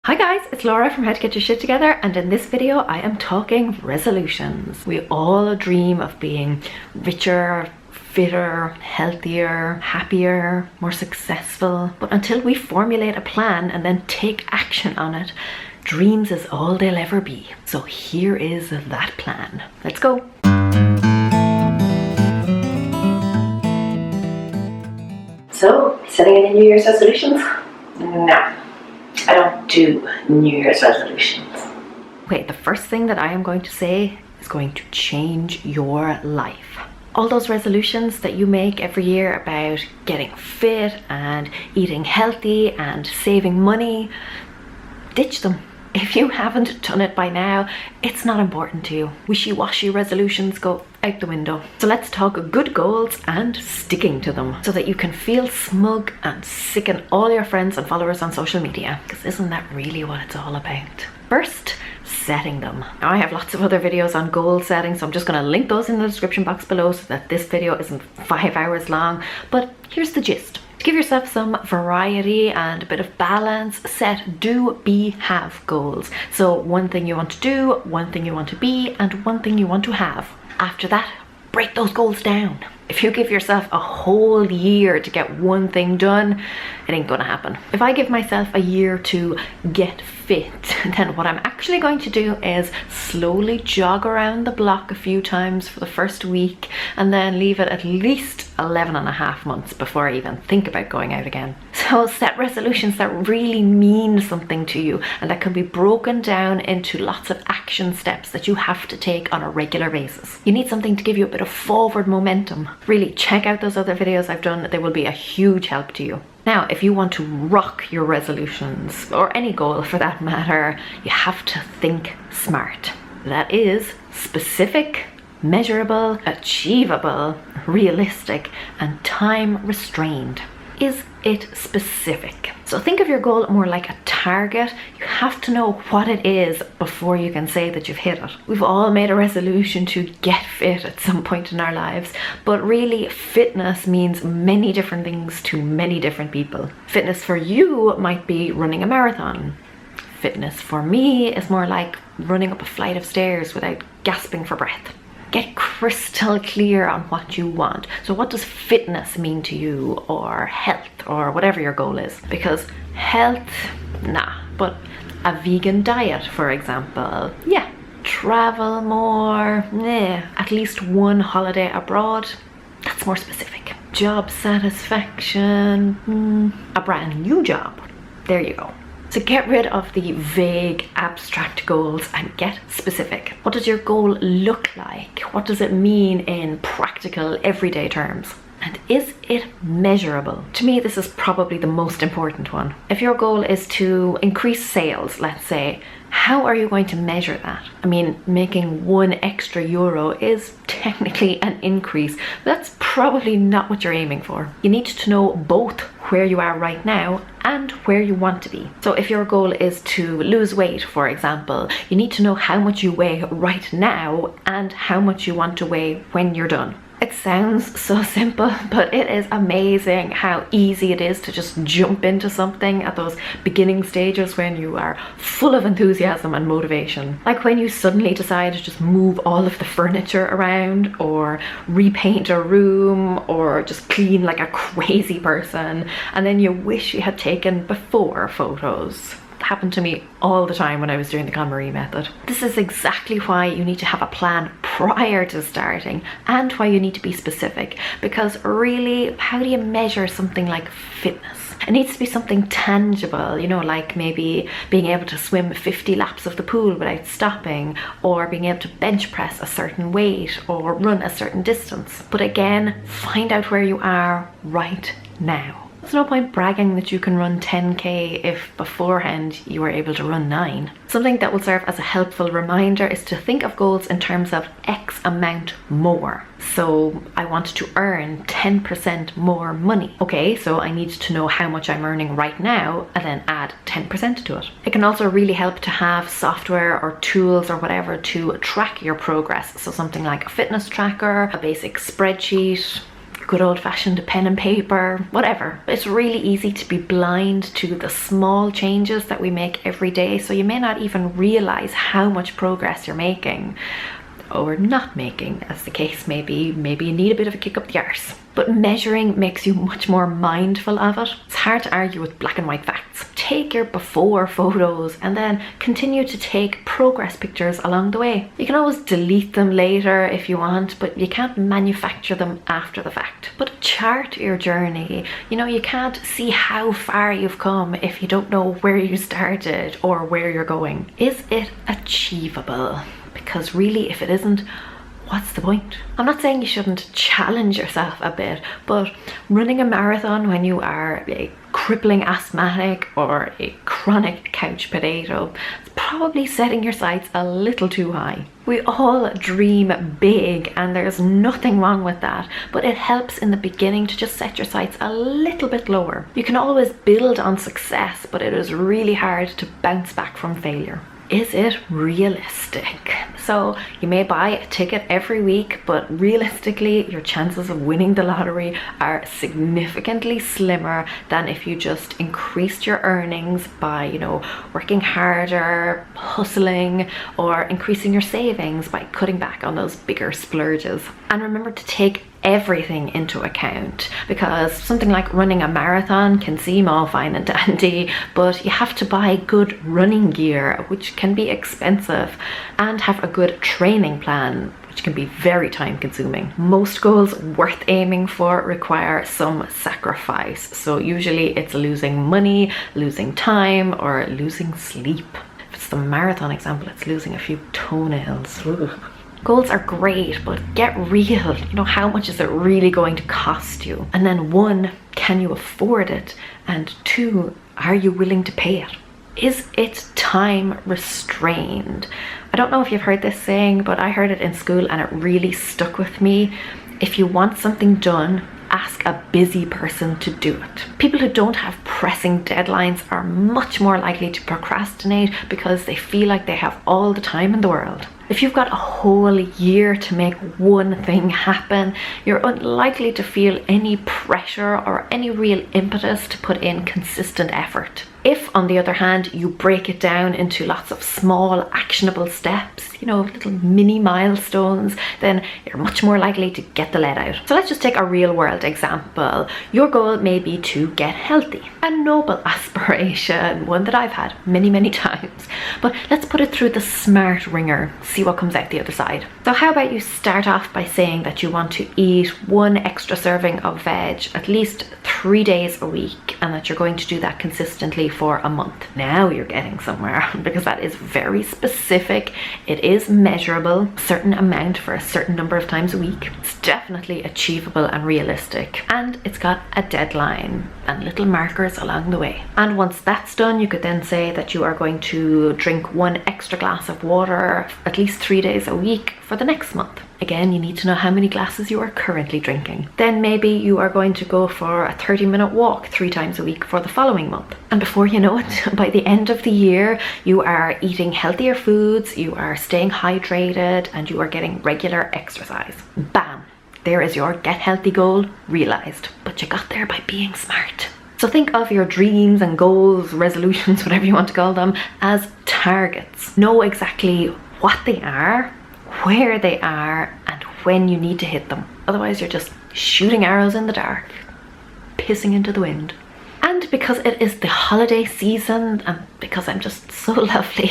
Hi guys, it's Laura from How to Get Your Shit Together, and in this video I am talking resolutions. We all dream of being richer, fitter, healthier, happier, more successful, but until we formulate a plan and then take action on it, dreams is all they'll ever be. So here is that plan. Let's go. So, setting any New Year's resolutions? No. I don't do New Year's resolutions. Okay, the first thing that I am going to say is going to change your life. All those resolutions that you make every year about getting fit and eating healthy and saving money, ditch them. If you haven't done it by now, it's not important to you. Wishy-washy resolutions go out the window. So let's talk good goals and sticking to them so that you can feel smug and sicken all your friends and followers on social media. Because isn't that really what it's all about? First, setting them. Now I have lots of other videos on goal setting, so I'm just going to link those in the description box below so that this video isn't 5 hours long. But here's the gist. To give yourself some variety and a bit of balance, set do, be, have goals. So one thing you want to do, one thing you want to be, and one thing you want to have. After that, break those goals down. If you give yourself a whole year to get one thing done, it ain't gonna happen. If I give myself a year to get fit, then what I'm actually going to do is slowly jog around the block a few times for the first week and then leave it at least 11.5 months before I even think about going out again. So set resolutions that really mean something to you and that can be broken down into lots of action steps that you have to take on a regular basis. You need something to give you a bit of forward momentum. Really check out those other videos I've done. They will be a huge help to you. Now, if you want to rock your resolutions, or any goal for that matter, you have to think smart. That is specific, measurable, achievable, realistic, and time restrained. Is it specific? So think of your goal more like a target. You have to know what it is before you can say that you've hit it. We've all made a resolution to get fit at some point in our lives, but really fitness means many different things to many different people. Fitness for you might be running a marathon. Fitness for me is more like running up a flight of stairs without gasping for breath. Get crystal clear on what you want. So what does fitness mean to you, or health, or whatever your goal is? Because health, nah, but a vegan diet, for example, yeah. Travel more, nah. At least one holiday abroad, that's more specific. Job satisfaction, a brand new job, there you go. So get rid of the vague, abstract goals and get specific. What does your goal look like? What does it mean in practical, everyday terms? And is it measurable? To me, this is probably the most important one. If your goal is to increase sales, let's say, how are you going to measure that? I mean, making €1 extra is technically an increase, but that's probably not what you're aiming for. You need to know both where you are right now and where you want to be. So if your goal is to lose weight, for example, you need to know how much you weigh right now and how much you want to weigh when you're done. It sounds so simple, but it is amazing how easy it is to just jump into something at those beginning stages when you are full of enthusiasm and motivation. Like when you suddenly decide to just move all of the furniture around, or repaint a room, or just clean like a crazy person, and then you wish you had taken before photos. Happened to me all the time when I was doing the KonMari method. This is exactly why you need to have a plan prior to starting, and why you need to be specific, because really, how do you measure something like fitness? It needs to be something tangible, you know, like maybe being able to swim 50 laps of the pool without stopping, or being able to bench press a certain weight, or run a certain distance. But again, find out where you are right now. There's no point bragging that you can run 10k if beforehand you were able to run 9. Something that will serve as a helpful reminder is to think of goals in terms of X amount more. So I want to earn 10% more money. Okay, so I need to know how much I'm earning right now and then add 10% to it. It can also really help to have software or tools or whatever to track your progress. So something like a fitness tracker, a basic spreadsheet, good old-fashioned pen and paper, whatever. It's really easy to be blind to the small changes that we make every day, so you may not even realize how much progress you're making, or not making, as the case may be. Maybe you need a bit of a kick up the arse. But measuring makes you much more mindful of it. It's hard to argue with black and white facts. Take your before photos and then continue to take progress pictures along the way. You can always delete them later if you want, but you can't manufacture them after the fact. But chart your journey. You know, you can't see how far you've come if you don't know where you started or where you're going. Is it achievable? Because really, if it isn't, what's the point? I'm not saying you shouldn't challenge yourself a bit, but running a marathon when you are a crippling asthmatic or a chronic couch potato is probably setting your sights a little too high. We all dream big and there's nothing wrong with that, but it helps in the beginning to just set your sights a little bit lower. You can always build on success, but it is really hard to bounce back from failure. Is it realistic? So you may buy a ticket every week, but realistically your chances of winning the lottery are significantly slimmer than if you just increased your earnings by, you know, working harder, hustling, or increasing your savings by cutting back on those bigger splurges. And remember to take everything into account, because something like running a marathon can seem all fine and dandy, but you have to buy good running gear, which can be expensive, and have a good training plan, which can be very time consuming. Most goals worth aiming for require some sacrifice, so usually it's losing money, losing time, or losing sleep. If it's the marathon example, it's losing a few toenails. Ooh. Goals are great, but get real. You know, how much is it really going to cost you? And then 1, can you afford it? And 2, are you willing to pay it? Is it time restrained? I don't know if you've heard this saying, but I heard it in school and it really stuck with me. If you want something done, ask a busy person to do it. People who don't have pressing deadlines are much more likely to procrastinate because they feel like they have all the time in the world. If you've got a whole year to make one thing happen, you're unlikely to feel any pressure or any real impetus to put in consistent effort. If, on the other hand, you break it down into lots of small, actionable steps, you know, little mini milestones, then you're much more likely to get the lead out. So let's just take a real world example. Your goal may be to get healthy. A noble aspiration, one that I've had many, many times. But let's put it through the smart ringer, see what comes out the other side. So how about you start off by saying that you want to eat 1 extra serving of veg at least 3 days a week, and that you're going to do that consistently for a month. Now you're getting somewhere, because that is very specific. It is measurable, a certain amount for a certain number of times a week. It's definitely achievable and realistic, and it's got a deadline and little markers along the way. And once that's done, you could then say that you are going to drink 1 extra glass of water at least 3 days a week for the next month. Again, you need to know how many glasses you are currently drinking. Then maybe you are going to go for a 30-minute walk 3 times a week for the following month. And before you know it, by the end of the year, you are eating healthier foods, you are staying hydrated, and you are getting regular exercise. Bam! There is your get healthy goal realized. But you got there by being smart. So think of your dreams and goals, resolutions, whatever you want to call them, as targets. Know exactly what they are, where they are, and when you need to hit them. Otherwise you're just shooting arrows in the dark, pissing into the wind. And because it is the holiday season, and because I'm just so lovely,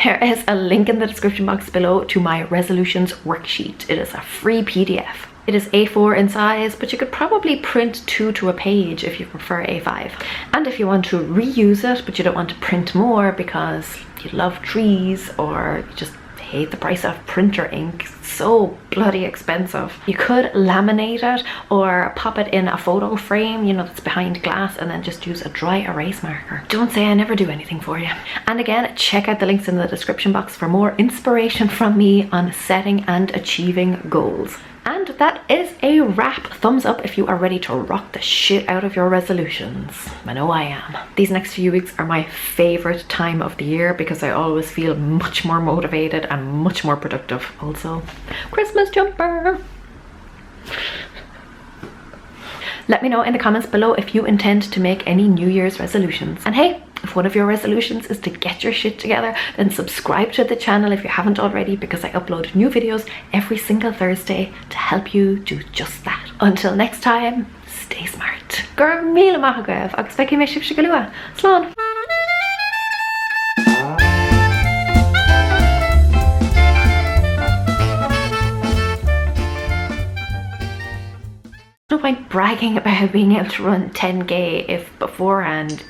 there is a link in the description box below to my resolutions worksheet. It is a free PDF. It is A4 in size, but you could probably print 2 to a page if you prefer A5. And if you want to reuse it, but you don't want to print more because you love trees or you just hate the price of printer ink, it's so bloody expensive, you could laminate it or pop it in a photo frame, you know, that's behind glass, and then just use a dry erase marker. Don't say I never do anything for you. And again, check out the links in the description box for more inspiration from me on setting and achieving goals. And that is a wrap. Thumbs up if you are ready to rock the shit out of your resolutions. I know I am. These next few weeks are my favorite time of the year because I always feel much more motivated and much more productive. Also, Christmas jumper. Let me know in the comments below if you intend to make any New Year's resolutions. And hey, if one of your resolutions is to get your shit together, then subscribe to the channel if you haven't already, because I upload new videos every single Thursday to help you do just that. Until next time, stay smart. Gur míle maith agaibh, agus feici mé sibh go luath. Slán! No point bragging about being able to run 10k if beforehand